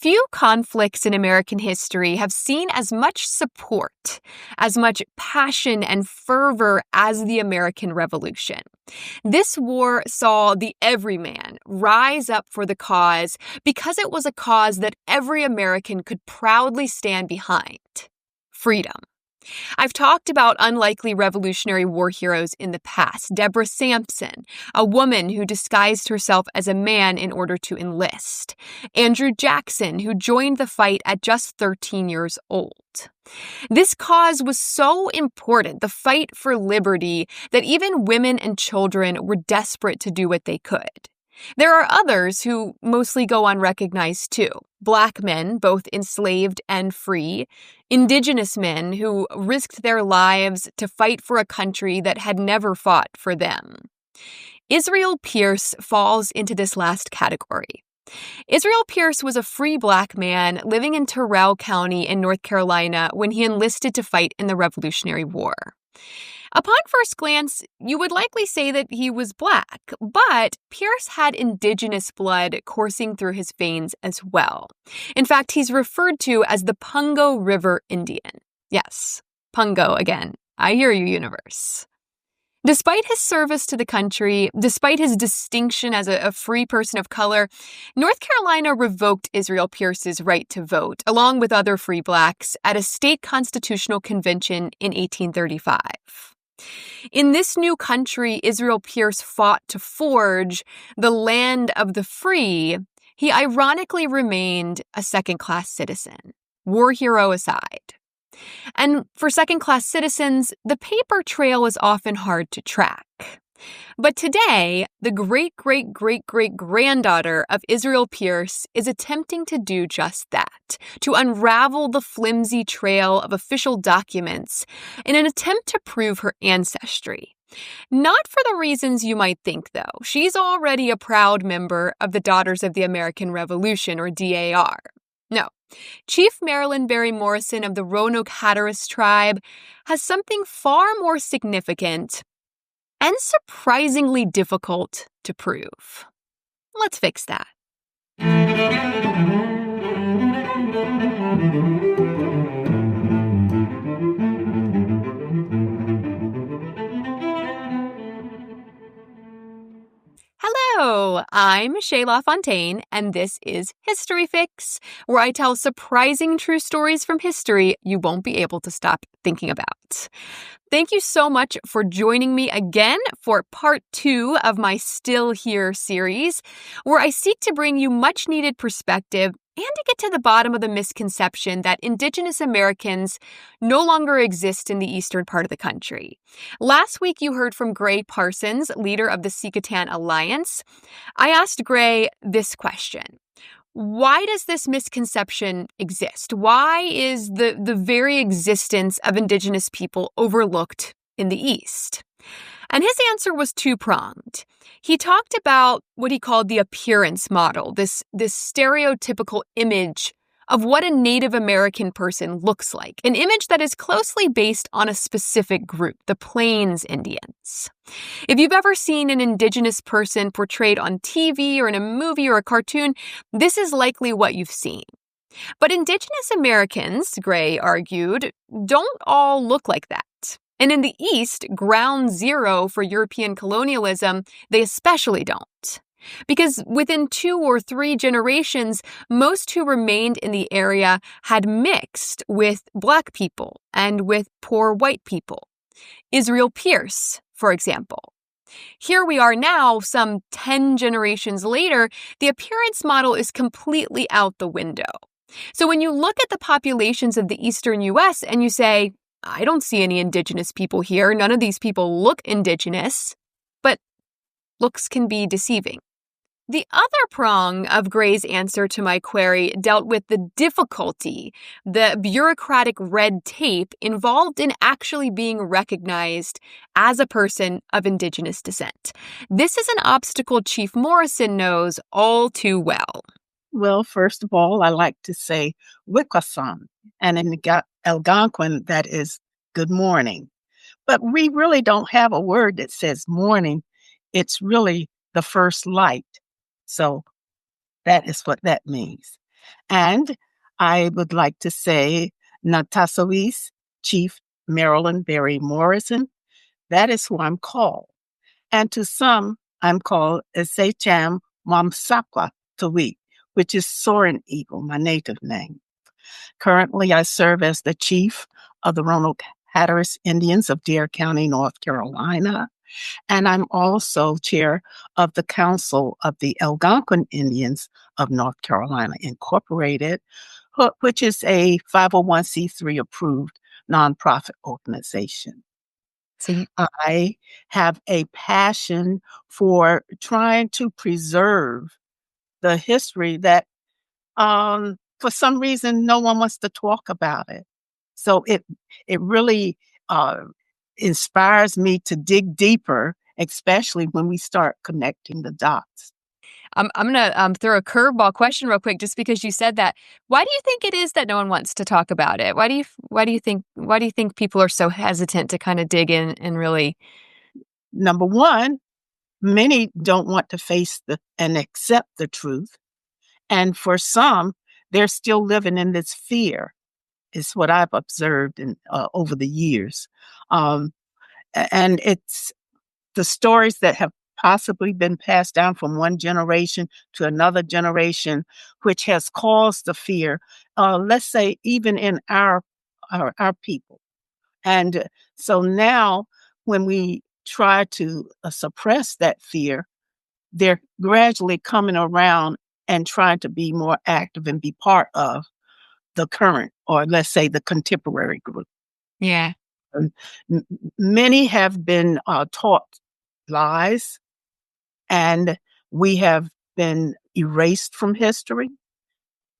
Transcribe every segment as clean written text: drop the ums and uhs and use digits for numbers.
Few conflicts in American history have seen as much support, as much passion and fervor as the American Revolution. This war saw the everyman rise up for the cause because it was a cause that every American could proudly stand behind: freedom. I've talked about unlikely Revolutionary War heroes in the past. Deborah Sampson, a woman who disguised herself as a man in order to enlist. Andrew Jackson, who joined the fight at just 13 years old. This cause was so important, the fight for liberty, that even women and children were desperate to do what they could. There are others who mostly go unrecognized too. Black men, both enslaved and free. Indigenous men who risked their lives to fight for a country that had never fought for them. Israel Pierce falls into this last category. Israel Pierce was a free Black man living in Terrell County in North Carolina when he enlisted to fight in the Revolutionary War. Upon first glance, you would likely say that he was Black, but Pierce had indigenous blood coursing through his veins as well. In fact, he's referred to as the Pungo River Indian. Yes, Pungo again. I hear you, universe. Despite his service to the country, despite his distinction as a free person of color, North Carolina revoked Israel Pierce's right to vote, along with other free Blacks, at a state constitutional convention in 1835. In this new country Israel Pierce fought to forge, the land of the free, he ironically remained a second-class citizen, war hero aside. And for second-class citizens, the paper trail is often hard to track. But today, the great-great-great-great-granddaughter of Israel Pierce is attempting to do just that, to unravel the flimsy trail of official documents in an attempt to prove her ancestry. Not for the reasons you might think, though. She's already a proud member of the Daughters of the American Revolution, or DAR. No. Chief Marilyn Berry Morrison of the Roanoke-Hatteras Tribe has something far more significant and surprisingly difficult to prove. Let's fix that. Hello, I'm Shay LaFountaine, and this is History Fix, where I tell surprising true stories from history you won't be able to stop thinking about. Thank you so much for joining me again for part 2 of my Still Here series, where I seek to bring you much-needed perspective and to get to the bottom of the misconception that Indigenous Americans no longer exist in the eastern part of the country. Last week, you heard from Gray Parsons, leader of the Secotan Alliance. I asked Gray this question: why does this misconception exist? Why is the very existence of Indigenous people overlooked in the East? And his answer was two-pronged. He talked about what he called the appearance model, this stereotypical image of what a Native American person looks like, an image that is closely based on a specific group, the Plains Indians. If you've ever seen an Indigenous person portrayed on TV or in a movie or a cartoon, this is likely what you've seen. But Indigenous Americans, Gray argued, don't all look like that. And in the East, ground zero for European colonialism, they especially don't. Because within 2 or 3 generations, most who remained in the area had mixed with Black people and with poor white people. Israel Pierce, for example. Here we are now, some 10 generations later, the appearance model is completely out the window. So when you look at the populations of the eastern U.S. and you say, I don't see any Indigenous people here. None of these people look Indigenous, but looks can be deceiving. The other prong of Gray's answer to my query dealt with the difficulty, the bureaucratic red tape involved in actually being recognized as a person of Indigenous descent. This is an obstacle Chief Morrison knows all too well. Well, first of all, I like to say Wikasan, and in Algonquin, that is good morning. But we really don't have a word that says morning. It's really the first light. So that is what that means. And I would like to say Natasawis, Chief Marilyn Berry Morrison. That is who I'm called. And to some, I'm called Esecham Mamsakwa Tawi, which is Soaring Eagle, my native name. Currently, I serve as the chief of the Roanoke-Hatteras Indians of Dare County, North Carolina. And I'm also chair of the Council of the Algonquin Indians of North Carolina, Incorporated, which is a 501c3 approved nonprofit organization. So you, I have a passion for trying to preserve the history that, for some reason, no one wants to talk about it. So it really uh, inspires me to dig deeper, especially when we start connecting the dots. I'm gonna throw a curveball question real quick, just because you said that. Why do you think it is that no one wants to talk about it? Why do you think people are so hesitant to kind of dig in and really? Number one, many don't want to face and accept the truth. And for some, they're still living in this fear, is what I've observed over the years. Um, and it's the stories that have possibly been passed down from one generation to another generation, which has caused the fear, let's say, even in our people. And so now, when we try to suppress that fear, they're gradually coming around and trying to be more active and be part of the current, or let's say the contemporary group. Yeah. And many have been taught lies, and we have been erased from history.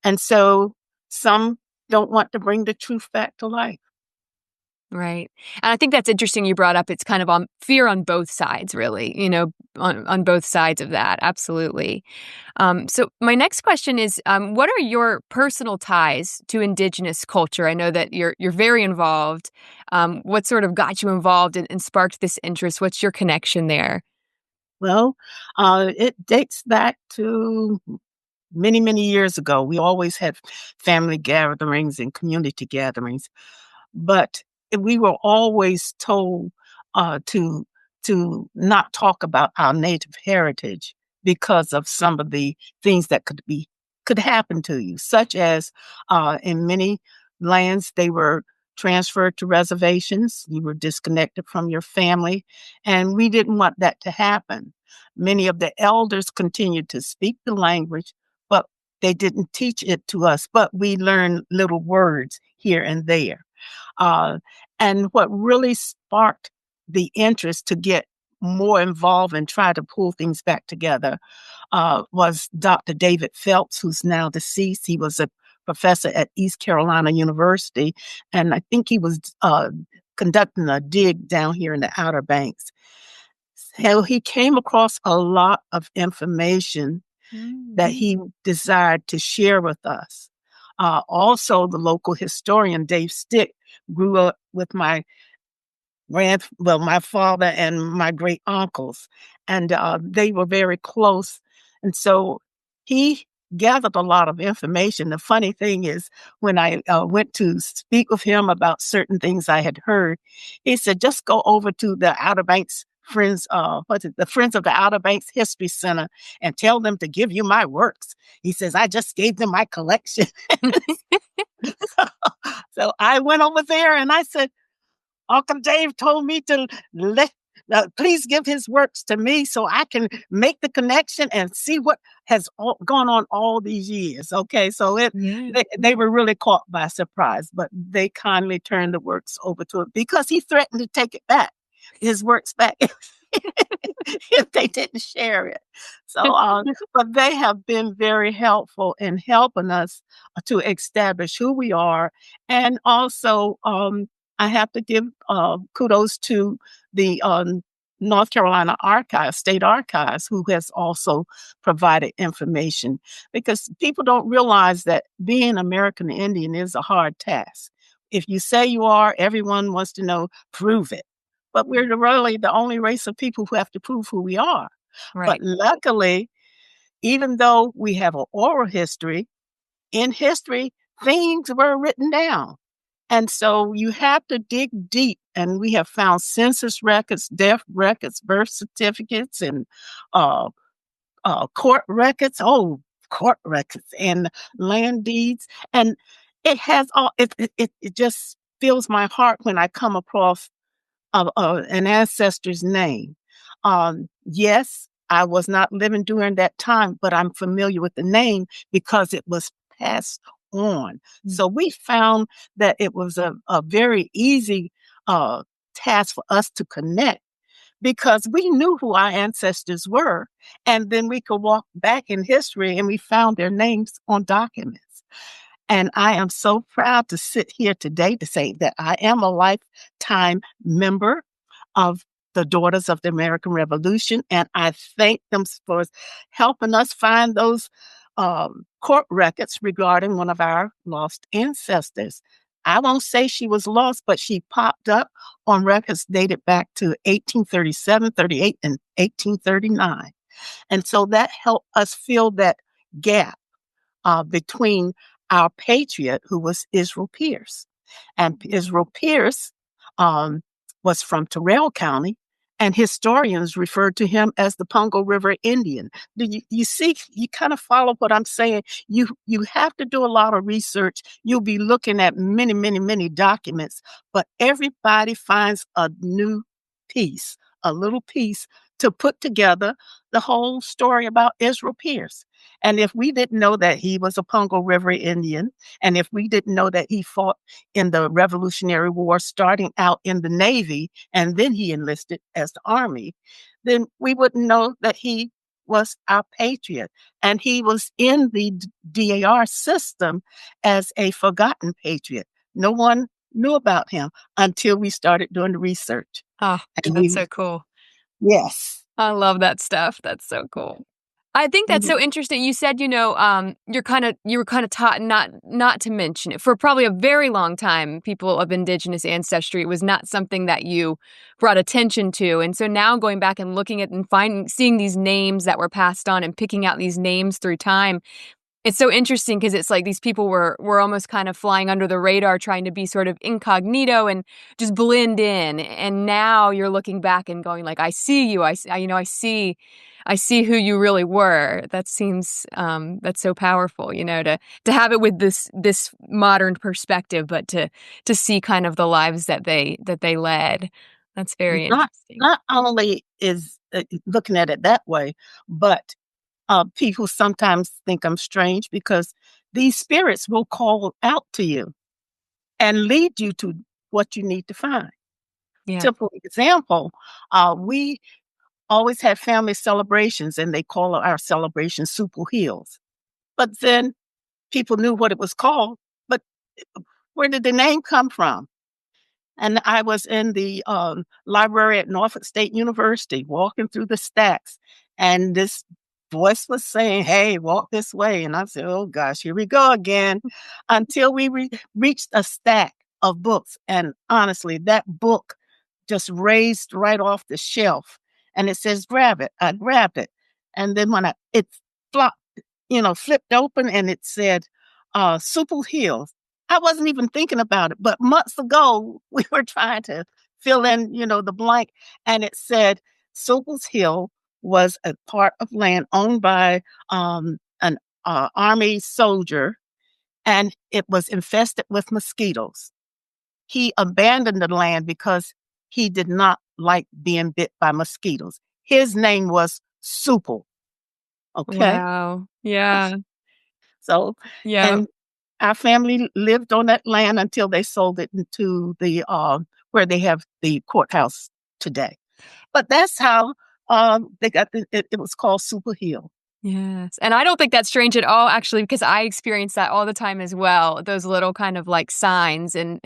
And so some don't want to bring the truth back to life. Right. And I think that's interesting you brought up. It's kind of on fear on both sides, really, on both sides of that. Absolutely. So my next question is, what are your personal ties to Indigenous culture? I know that you're very involved. What sort of got you involved and sparked this interest? What's your connection there? Well, it dates back to many, many years ago. We always had family gatherings and community gatherings, but we were always told to not talk about our native heritage because of some of the things that could happen to you, such as in many lands they were transferred to reservations. You were disconnected from your family, and we didn't want that to happen. Many of the elders continued to speak the language, but they didn't teach it to us, but we learned little words here and there. Uh, and what really sparked the interest to get more involved and try to pull things back together was Dr. David Phelps, who's now deceased. He was a professor at East Carolina University, and I think he was conducting a dig down here in the Outer Banks. So he came across a lot of information that he desired to share with us. Also, the local historian, Dave Stick, grew up with my father and my great uncles, and they were very close. And so he gathered a lot of information. The funny thing is, when I went to speak with him about certain things I had heard, he said, just go over to the Outer Banks Friends, the Friends of the Outer Banks History Center, and tell them to give you my works. He says, I just gave them my collection. So I went over there and I said, Uncle Dave told me to please give his works to me so I can make the connection and see what has gone on all these years. Okay, so Yeah. they were really caught by surprise, but they kindly turned the works over to him because he threatened to take it back, his works back, if they didn't share it. So, but they have been very helpful in helping us to establish who we are, and also I have to give kudos to the North Carolina Archives, State Archives, who has also provided information, because people don't realize that being American Indian is a hard task. If you say you are, everyone wants to know, prove it. But we're really the only race of people who have to prove who we are. But Right. luckily, even though we have an oral history, in history, things were written down. And so you have to dig deep. And we have found census records, death records, birth certificates, and uh, court records. Oh, court records and land deeds. And it has all, it just fills my heart when I come across an ancestor's name. Yes, I was not living during that time, but I'm familiar with the name because it was passed on. So we found that it was a very easy task for us to connect because we knew who our ancestors were. And then we could walk back in history and we found their names on documents. And I am so proud to sit here today to say that I am a lifetime member of the Daughters of the American Revolution. And I thank them for helping us find those court records regarding one of our lost ancestors. I won't say she was lost, but she popped up on records dated back to 1837, 38, and 1839. And so that helped us fill that gap between our patriot, who was Israel Pierce. And Israel Pierce was from Terrell County, and historians referred to him as the Pungo River Indian. Do you see, you kind of follow what I'm saying? You have to do a lot of research. You'll be looking at many, many, many documents, but everybody finds a new piece, a little piece to put together the whole story about Israel Pierce. And if we didn't know that he was a Pungo River Indian, and if we didn't know that he fought in the Revolutionary War, starting out in the Navy, and then he enlisted as the Army, then we wouldn't know that he was our patriot. And he was in the DAR system as a forgotten patriot. No one knew about him until we started doing the research. Oh, that's so cool. Yes. I love that stuff. That's so cool. I think that's so interesting. You said, you were kind of taught not to mention it for probably a very long time. People of Indigenous ancestry, it was not something that you brought attention to. And so now going back and looking at and seeing these names that were passed on and picking out these names through time, it's so interesting because it's like these people were almost kind of flying under the radar, trying to be sort of incognito and just blend in. And now you're looking back and going like, I see you. I see who you really were. That seems that's so powerful, to have it with this modern perspective, but to see kind of the lives that they led. That's very interesting. Not only is looking at it that way, but people sometimes think I'm strange because these spirits will call out to you and lead you to what you need to find. Yeah. Typical example, we always had family celebrations, and they call our celebration Super Hills. But then people knew what it was called, but where did the name come from? And I was in the library at Norfolk State University, walking through the stacks, and this voice was saying, "Hey, walk this way." And I said, "Oh gosh, here we go again," until we reached a stack of books. And honestly, that book just raised right off the shelf, and it says, "Grab it." I grabbed it, and then when it flopped, flipped open, and it said, "Super Hills." I wasn't even thinking about it, but months ago we were trying to fill in, the blank, and it said Sopel's Hill was a part of land owned by an army soldier, and it was infested with mosquitoes. He abandoned the land because he did not like being bit by mosquitoes. His name was Supel. Okay. Wow. Yeah. So, Yeah. and our family lived on that land until they sold it into the where they have the courthouse today. But that's how they got it was called Super Hill. Yes. And I don't think that's strange at all, actually, because I experience that all the time as well. Those little kind of like signs and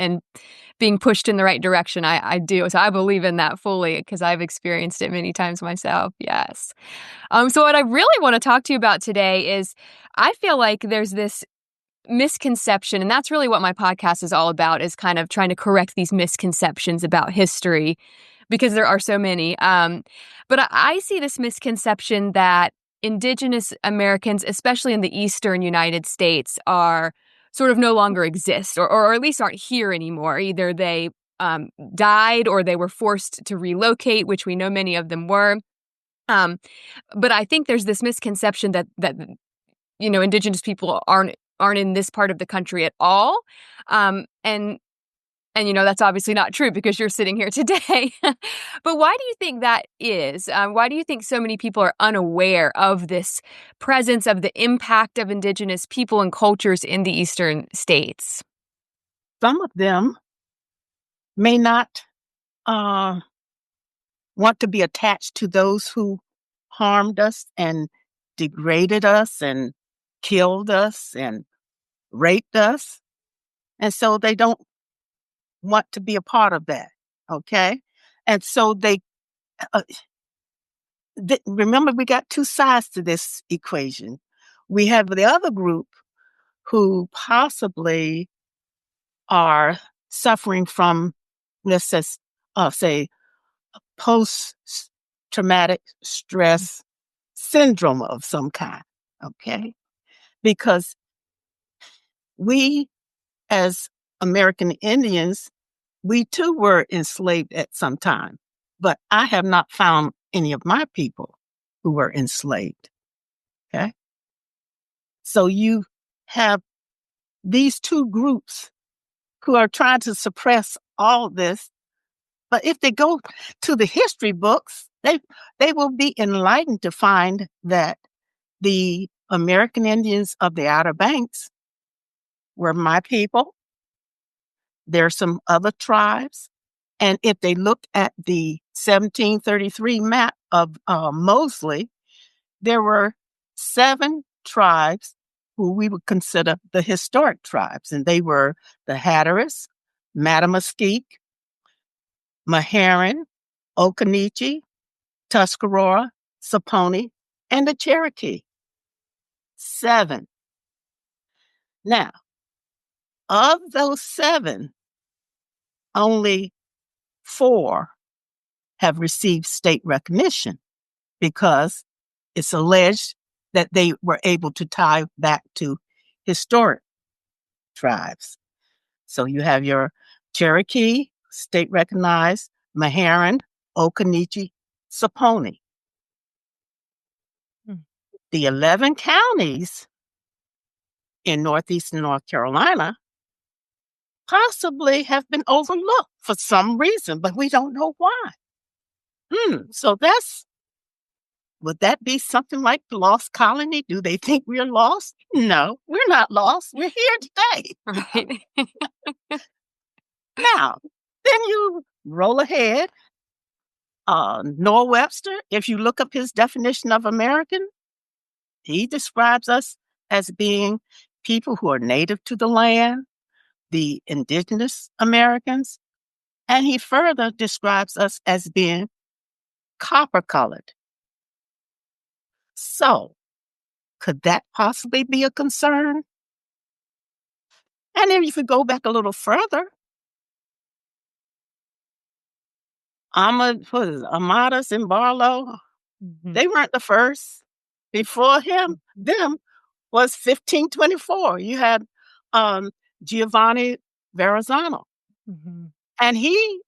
being pushed in the right direction. I do. So I believe in that fully because I've experienced it many times myself. Yes. So what I really want to talk to you about today is I feel like there's this misconception, and that's really what my podcast is all about, is kind of trying to correct these misconceptions about history because there are so many. But I see this misconception that Indigenous Americans, especially in the eastern United States, are sort of no longer exist, or at least aren't here anymore. Either they died or they were forced to relocate, which we know many of them were. But I think there's this misconception that Indigenous people aren't in this part of the country at all. And that's obviously not true because you're sitting here today. But why do you think that is? Why do you think so many people are unaware of this presence, of the impact of Indigenous people and cultures in the eastern states? Some of them may not want to be attached to those who harmed us and degraded us and killed us and raped us. And so they don't want to be a part of that. Okay. And so remember, we got two sides to this equation. We have the other group who possibly are suffering from, let's just say, post-traumatic stress syndrome of some kind. Okay. Because we, as American Indians, we too were enslaved at some time, but I have not found any of my people who were enslaved. Okay. So you have these two groups who are trying to suppress all this. But if they go to the history books, they will be enlightened to find that the American Indians of the Outer Banks were my people. There are some other tribes. And if they look at the 1733 map of Mosley, there were 7 tribes who we would consider the historic tribes. And they were the Hatteras, Mattamuskeek, Meherrin, Occaneechi, Tuscarora, Saponi, and the Cherokee. 7. Now, of those 7, only 4 have received state recognition because it's alleged that they were able to tie back to historic tribes. So you have your Cherokee, state recognized, Meherrin, Occaneechi, Saponi. The 11 counties in northeastern North Carolina possibly have been overlooked for some reason, but we don't know why. So would that be something like the lost colony? Do they think we're lost? No, we're not lost. We're here today. Right. Now, then you roll ahead. Noah Webster, if you look up his definition of American, he describes us as being people who are native to the land, the Indigenous Americans, and he further describes us as being copper-colored. So, could that possibly be a concern? And then if you go back a little further, Amadas and Barlow, they weren't the first. Before them was 1524. You had Giovanni Verrazzano, and he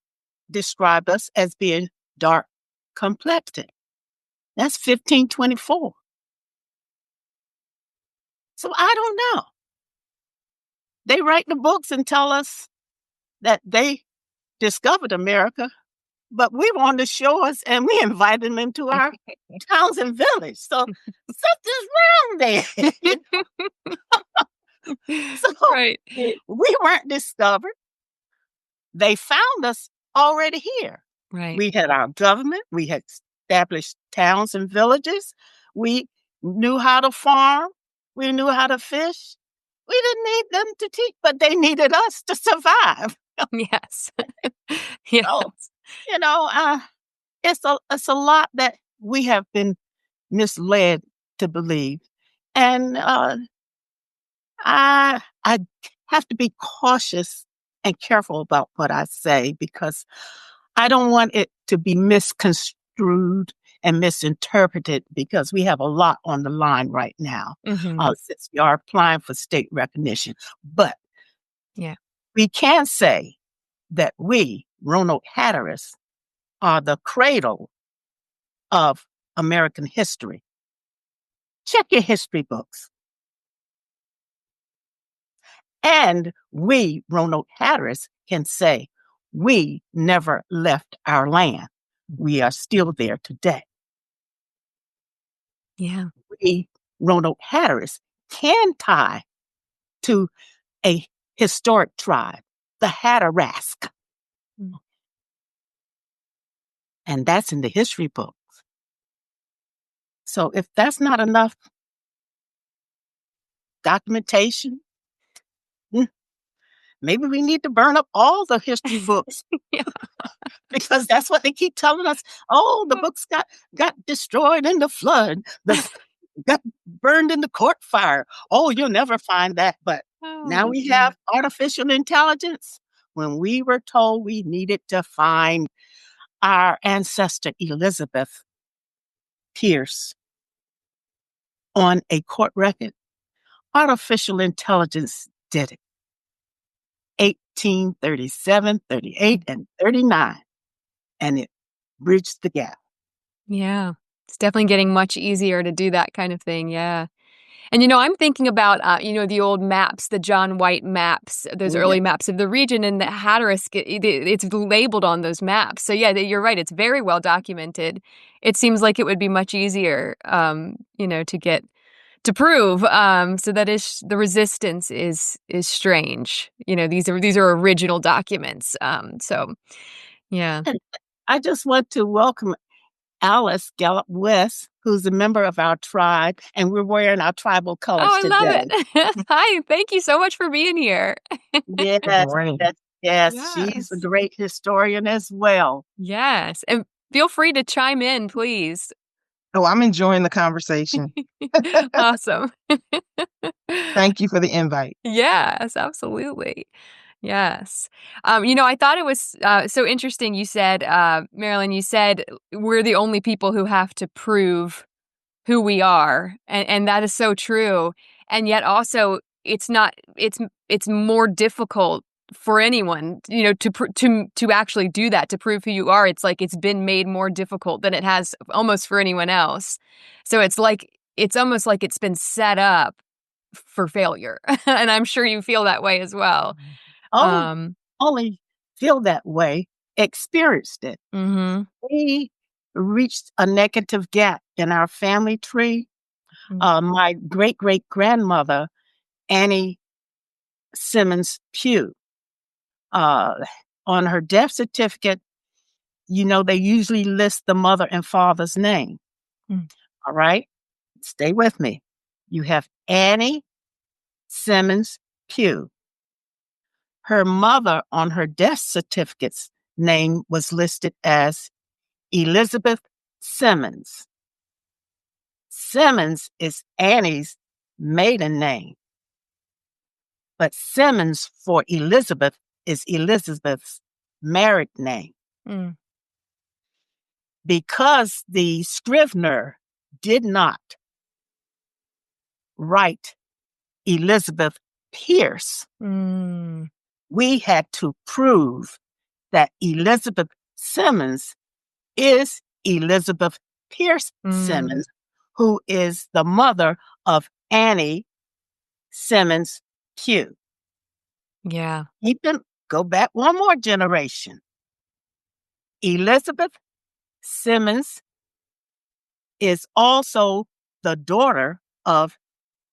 described us as being dark complected. That's 1524. So I don't know. They write the books and tell us that they discovered America, but we were on the shores and we invited them into our towns and villages. So something's wrong there. So Right. we weren't discovered. They found us already here. Right. We had our government. We had established towns and villages. We knew how to farm. We knew how to fish. We didn't need them to teach, but they needed us to survive. Yes. Yes. So, it's a lot that we have been misled to believe. And I have to be cautious and careful about what I say because I don't want it to be misconstrued and misinterpreted because we have a lot on the line right now, Mm-hmm. since we are applying for state recognition. But Yeah. we can say that we, Roanoke-Hatteras, are the cradle of American history. Check your history books. And we, Roanoke-Hatteras, can say we never left our land. We are still there today. Yeah. We, Roanoke-Hatteras, can tie to a historic tribe, the Hatterask. Mm. And that's in the history books. So if that's not enough documentation, maybe we need to burn up all the history books. Yeah. Because that's what they keep telling us. Oh, the books got destroyed in the flood. Got burned in the court fire. Oh, you'll never find that. But now we have artificial intelligence. When we were told we needed to find our ancestor Elizabeth Pierce on a court record, artificial intelligence did it. 1837, 38, and 39. And it bridged the gap. Yeah. It's definitely getting much easier to do that kind of thing. Yeah. And, I'm thinking about, the old maps, the John White maps, those Oh, yeah. early maps of the region, and the Hatteras, it's labeled on those maps. So, yeah, you're right. It's very well documented. It seems like it would be much easier, to prove. So that is the resistance is strange. These are original documents. So, yeah. And I just want to welcome Alice Gallup West, who's a member of our tribe, and we're wearing our tribal Oh, colors I love today. it. Hi, thank you so much for being here. Yes, Good morning. yes, she's a Yes. great historian as well. Yes, and feel free to chime in, please. Oh, I'm enjoying the conversation. Awesome. Thank you for the invite. Yes, absolutely. Yes. I thought it was so interesting. You said, Marilyn, you said we're the only people who have to prove who we are, and that is so true. And yet also it's not it's more difficult for anyone, to actually do that, to prove who you are. It's like it's been made more difficult than it has almost for anyone else. So it's almost like it's been set up for failure. And I'm sure you feel that way as well. Oh, only feel that way, experienced it. Mhm. We reached a negative gap in our family tree. My great-great-grandmother, Annie Simmons Pugh, on her death certificate, they usually list the mother and father's name. Mm. All right? Stay with me. You have Annie Simmons Pugh. Her mother on her death certificate's name was listed as Elizabeth Simmons. Simmons is Annie's maiden name, but Simmons for Elizabeth is Elizabeth's married name. Mm. Because the scrivener did not write Elizabeth Pierce, Mm. we had to prove that Elizabeth Simmons is Elizabeth Pierce Simmons, who is the mother of Annie Simmons Pugh. Yeah. Go back one more generation. Elizabeth Simmons is also the daughter of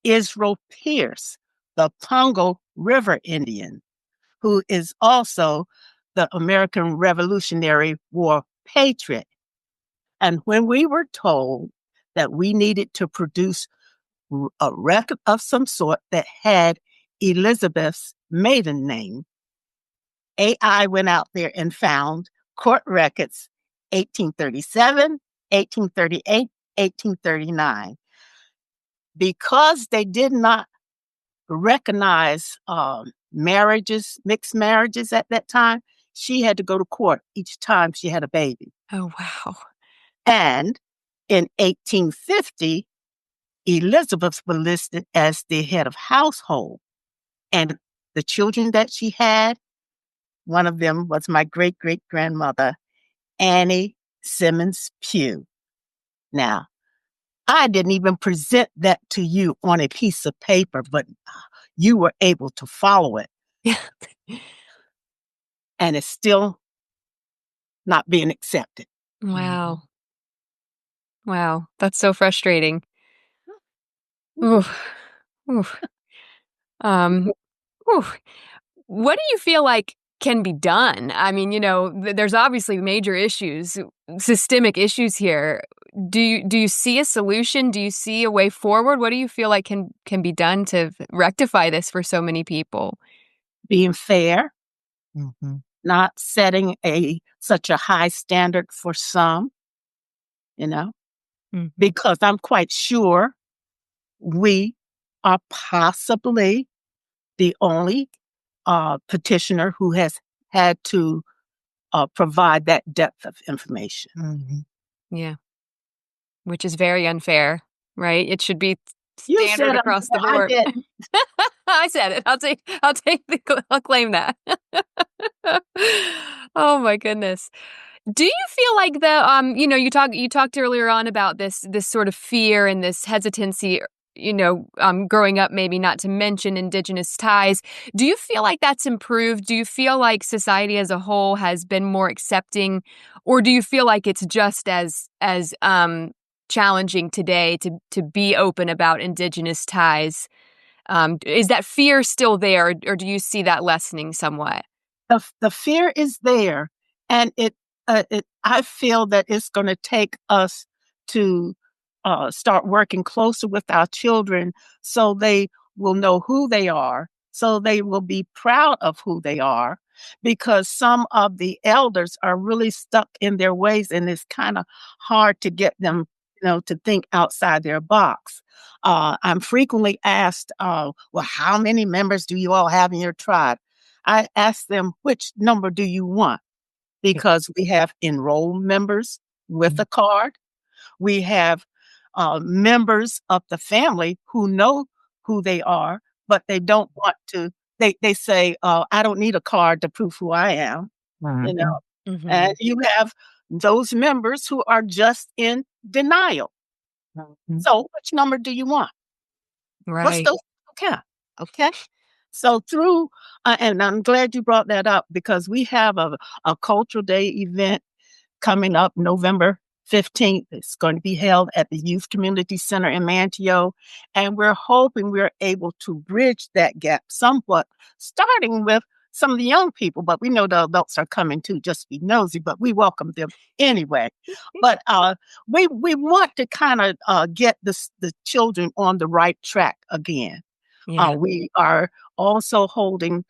Israel Pierce, the Congo River Indian, who is also the American Revolutionary War patriot. And when we were told that we needed to produce a record of some sort that had Elizabeth's maiden name, AI went out there and found court records 1837, 1838, 1839. Because they did not recognize marriages, mixed marriages at that time, she had to go to court each time she had a baby. Oh, wow. And In 1850, Elizabeth was listed as the head of household. And the children that she had, one of them was my great-great-grandmother, Annie Simmons Pugh. Now, I didn't even present that to you on a piece of paper, but you were able to follow it. Yeah. And it's still not being accepted. Wow. Wow. That's so frustrating. Oof. Oof. Oof. What do you feel like can be done? I mean, there's obviously major issues, systemic issues here. Do you see a solution? Do you see a way forward? What do you feel like can be done to rectify this for so many people? Being fair, Mm-hmm. not setting such a high standard for some, because I'm quite sure we are possibly the only petitioner who has had to provide that depth of information. Mm-hmm. Yeah. Which is very unfair, right? It should be You standard said across the I board. didn't. I said it. I'll claim that. Oh my goodness. Do you feel like you talked earlier on about this sort of fear and this hesitancy, growing up maybe not to mention Indigenous ties. Do you feel like that's improved? Do you feel like society as a whole has been more accepting, or do you feel like it's just as challenging today to be open about Indigenous ties? Is that fear still there, or do you see that lessening somewhat? The fear is there, and I feel that it's going to take us to start working closer with our children so they will know who they are, so they will be proud of who they are, because some of the elders are really stuck in their ways, and it's kind of hard to get them, to think outside their box. I'm frequently asked, well, how many members do you all have in your tribe? I ask them, which number do you want? Because we have enrolled members with a card. We have members of the family who know who they are, but they don't want to. They say, I don't need a card to prove who I am, you know. Mm-hmm. And you have those members who are just in denial. So which number do you want? What's Right. those? Okay. So and I'm glad you brought that up, because we have a cultural day event coming up November 15th. It's going to be held at the Youth Community Center in Manteo. And we're hoping we're able to bridge that gap somewhat, starting with some of the young people, but we know the adults are coming too, just be nosy, but we welcome them anyway. But we want to kind of get the children on the right track again. Yeah. We are also holding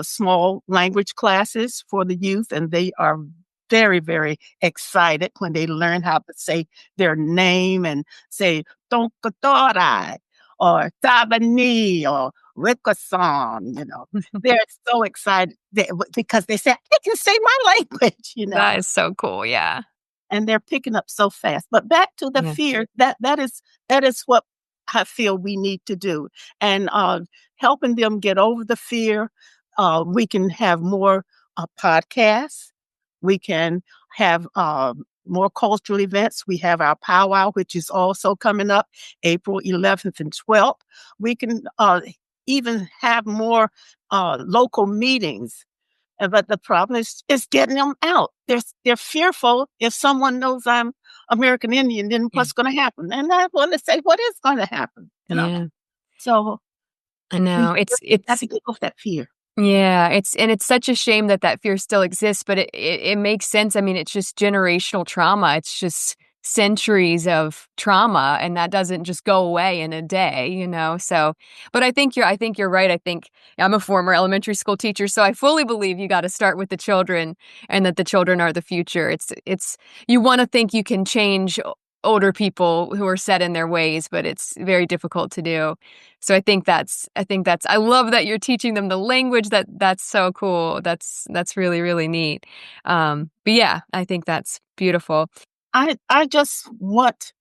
small language classes for the youth, and they are very, very excited when they learn how to say their name and say Tonkatori or Tabani or Rickason. They're so excited because they say, I can say my language, That is so cool. Yeah. and they're picking up so fast. But back to the Yeah. fear, that is what I feel we need to do. And helping them get over the fear, we can have more podcasts. We can have more cultural events. We have our powwow, which is also coming up April 11th and 12th. We can even have more local meetings. But the problem is getting them out. They're fearful. If someone knows I'm American Indian, then what's going to happen? And I want to say, what is going to happen? Yeah. So I know we it's have to get off that fear. Yeah, it's such a shame that fear still exists, but it makes sense. I mean, it's just generational trauma. It's just centuries of trauma, and that doesn't just go away in a day. So, but I think you're right. I think I'm a former elementary school teacher, so I fully believe you got to start with the children, and that the children are the future. It's you want to think you can change older people who are set in their ways, but it's very difficult to do. So I think that's I love that you're teaching them the language. That's so cool. That's really, really neat. But yeah, I think that's beautiful. I just want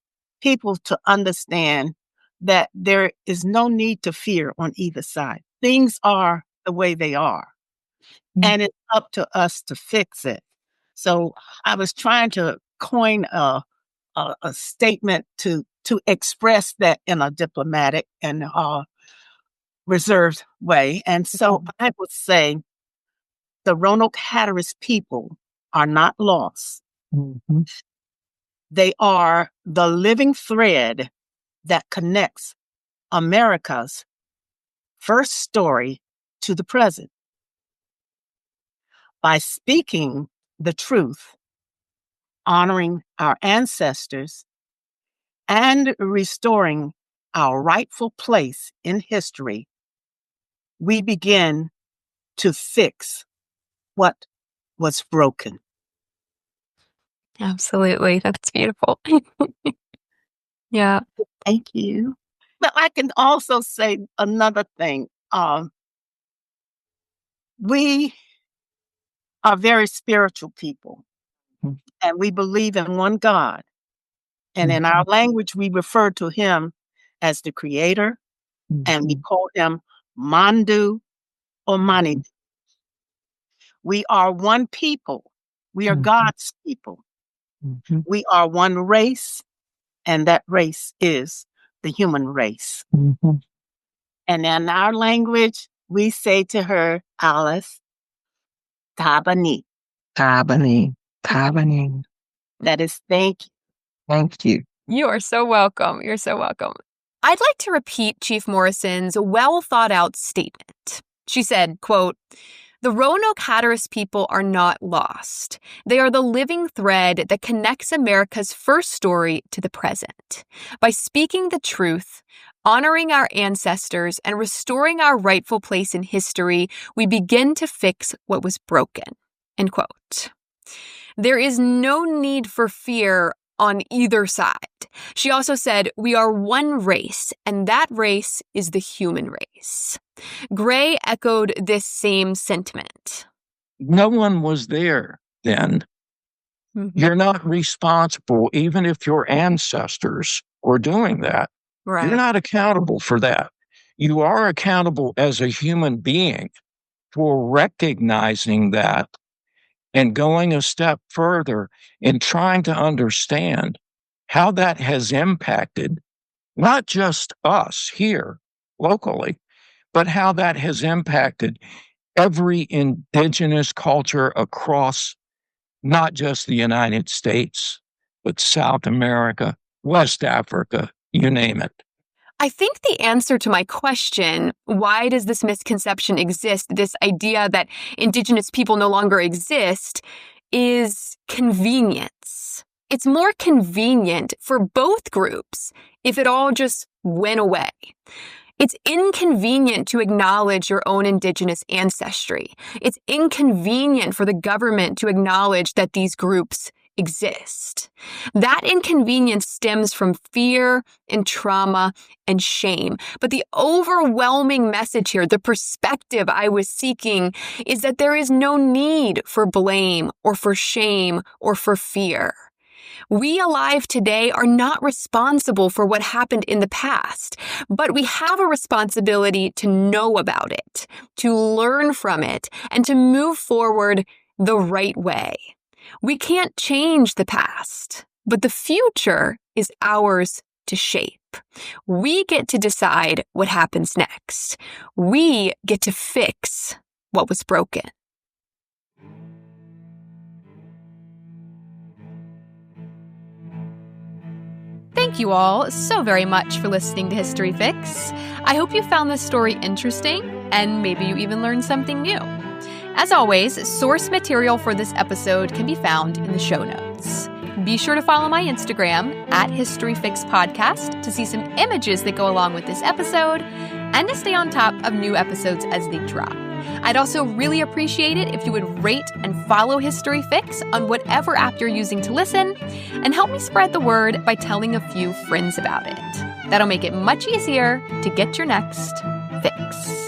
people to understand that there is no need to fear on either side. Things are the way they are, and it's up to us to fix it. So I was trying to coin a statement to express that in a diplomatic and reserved way. And so I would say the Roanoke-Hatteras people are not lost. Mm-hmm. They are the living thread that connects America's first story to the present. By speaking the truth, honoring our ancestors, and restoring our rightful place in history, we begin to fix what was broken. Absolutely. That's beautiful. Yeah. Thank you. But I can also say another thing. We are very spiritual people, Mhm. and we believe in one God. And in our language, we refer to him as the creator, and we call him Mandu or Mani. We are one people. We are God's people. Mhm. We are one race, and that race is the human race. Mhm. And in our language, we say to her, Alice, Tabani. Tabani. That is thank you. Thank you. You are so welcome. You're so welcome. I'd like to repeat Chief Morrison's well-thought-out statement. She said, quote, "The Roanoke-Hatteras people are not lost. They are the living thread that connects America's first story to the present. By speaking the truth, honoring our ancestors, and restoring our rightful place in history, we begin to fix what was broken." End quote. There is no need for fear on either side. She also said, "We are one race, and that race is the human race." Gray echoed this same sentiment. No one was there then. Mm-hmm. You're not responsible, even if your ancestors were doing that. Right. You're not accountable for that. You are accountable as a human being for recognizing that and going a step further in trying to understand how that has impacted not just us here locally, but how that has impacted every indigenous culture across not just the United States, but South America, West Africa, you name it. I think the answer to my question, why does this misconception exist, this idea that Indigenous people no longer exist, is convenience. It's more convenient for both groups if it all just went away. It's inconvenient to acknowledge your own Indigenous ancestry. It's inconvenient for the government to acknowledge that these groups exist. That inconvenience stems from fear and trauma and shame. But the overwhelming message here, the perspective I was seeking, is that there is no need for blame or for shame or for fear. We alive today are not responsible for what happened in the past, but we have a responsibility to know about it, to learn from it, and to move forward the right way. We can't change the past, but the future is ours to shape. We get to decide what happens next. We get to fix what was broken. Thank you all so very much for listening to History Fix. I hope you found this story interesting and maybe you even learned something new. As always, source material for this episode can be found in the show notes. Be sure to follow my Instagram @HistoryFixPodcast to see some images that go along with this episode and to stay on top of new episodes as they drop. I'd also really appreciate it if you would rate and follow History Fix on whatever app you're using to listen, and help me spread the word by telling a few friends about it. That'll make it much easier to get your next fix.